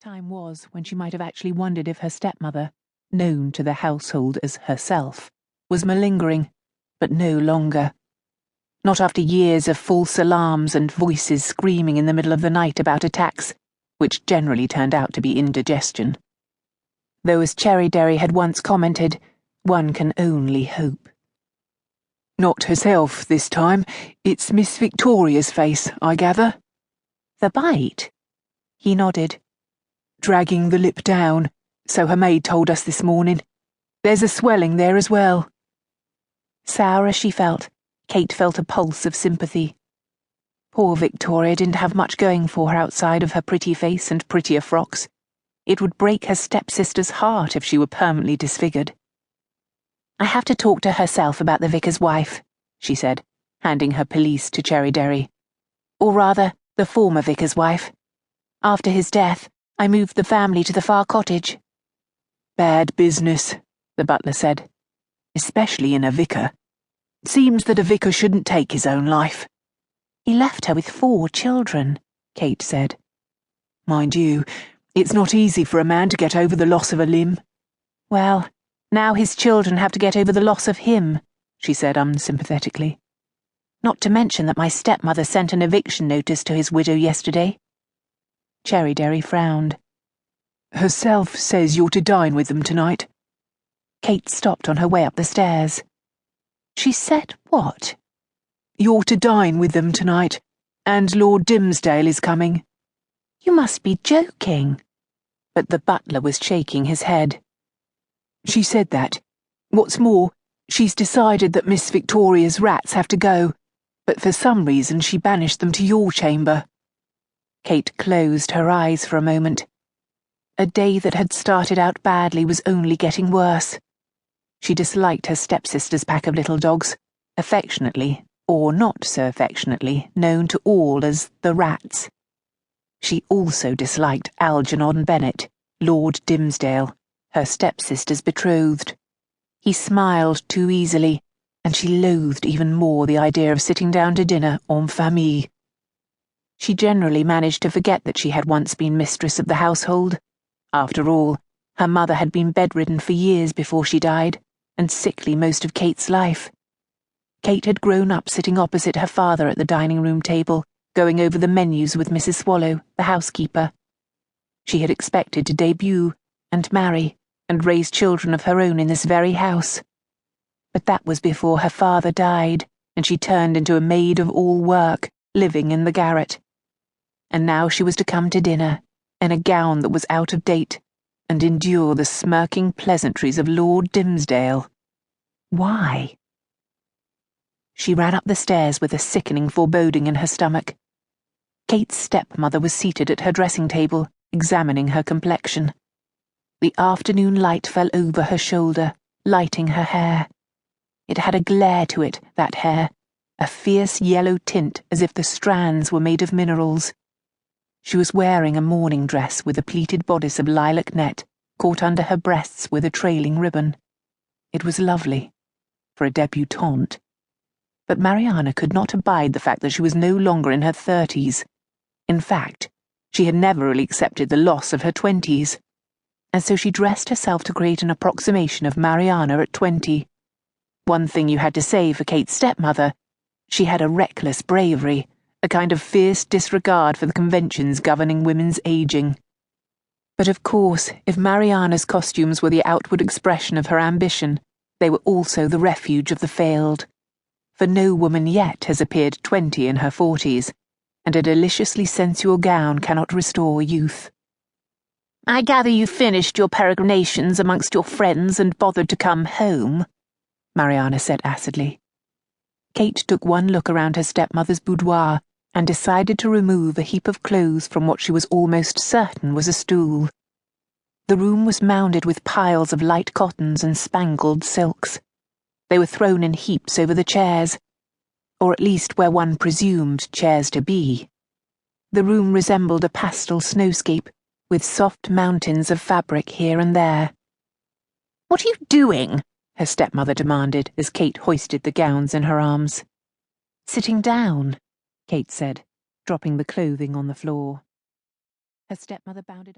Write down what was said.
Time was when she might have actually wondered if her stepmother, known to the household as herself, was malingering, but no longer. Not after years of false alarms and voices screaming in the middle of the night about attacks, which generally turned out to be indigestion. Though, as Cherryberry had once commented, one can only hope. Not herself this time. It's Miss Victoria's face, I gather. The bite? He nodded. Dragging the lip down, so her maid told us this morning. There's a swelling there as well. Sour as she felt, Kate felt a pulse of sympathy. Poor Victoria didn't have much going for her outside of her pretty face and prettier frocks. It would break her stepsister's heart if she were permanently disfigured. "I have to talk to herself about the vicar's wife," she said, handing her pelisse to Cherryberry. "Or rather, the former vicar's wife. After his death, I moved the family to the far cottage." "Bad business," the butler said. "Especially in a vicar. Seems that a vicar shouldn't take his own life." "He left her with 4 children," Kate said. "Mind you, it's not easy for a man to get over the loss of a limb." "Well, now his children have to get over the loss of him," she said unsympathetically. "Not to mention that my stepmother sent an eviction notice to his widow yesterday." Cherryberry frowned. "Herself says you're to dine with them tonight." Kate stopped on her way up the stairs. "She said what?" "You're to dine with them tonight, and Lord Dimmesdale is coming." "You must be joking." But the butler was shaking his head. "She said that. What's more, she's decided that Miss Victoria's rats have to go, but for some reason she banished them to your chamber." Kate closed her eyes for a moment. A day that had started out badly was only getting worse. She disliked her stepsister's pack of little dogs, affectionately, or not so affectionately, known to all as the rats. She also disliked Algernon Bennet, Lord Dimmesdale, her stepsister's betrothed. He smiled too easily, and she loathed even more the idea of sitting down to dinner en famille. She generally managed to forget that she had once been mistress of the household. After all, her mother had been bedridden for years before she died, and sickly most of Kate's life. Kate had grown up sitting opposite her father at the dining-room table, going over the menus with Mrs. Swallow, the housekeeper. She had expected to debut, and marry, and raise children of her own in this very house. But that was before her father died, and she turned into a maid-of-all-work, living in the garret. And now she was to come to dinner, in a gown that was out of date, and endure the smirking pleasantries of Lord Dimmesdale. Why? She ran up the stairs with a sickening foreboding in her stomach. Kate's stepmother was seated at her dressing table, examining her complexion. The afternoon light fell over her shoulder, lighting her hair. It had a glare to it, that hair, a fierce yellow tint as if the strands were made of minerals. She was wearing a morning dress with a pleated bodice of lilac net, caught under her breasts with a trailing ribbon. It was lovely, for a debutante. But Mariana could not abide the fact that she was no longer in her 30s. In fact, she had never really accepted the loss of her 20s. And so she dressed herself to create an approximation of Mariana at 20. One thing you had to say for Kate's stepmother: she had a reckless bravery, a kind of fierce disregard for the conventions governing women's aging. But of course, if Mariana's costumes were the outward expression of her ambition, they were also the refuge of the failed. For no woman yet has appeared 20 in her 40s, and a deliciously sensual gown cannot restore youth. "I gather you finished your peregrinations amongst your friends and bothered to come home," Mariana said acidly. Kate took one look around her stepmother's boudoir and decided to remove a heap of clothes from what she was almost certain was a stool. The room was mounded with piles of light cottons and spangled silks. They were thrown in heaps over the chairs, or at least where one presumed chairs to be. The room resembled a pastel snowscape, with soft mountains of fabric here and there. "What are you doing?" her stepmother demanded as Kate hoisted the gowns in her arms. "Sitting down," Kate said, dropping the clothing on the floor. Her stepmother bounded up.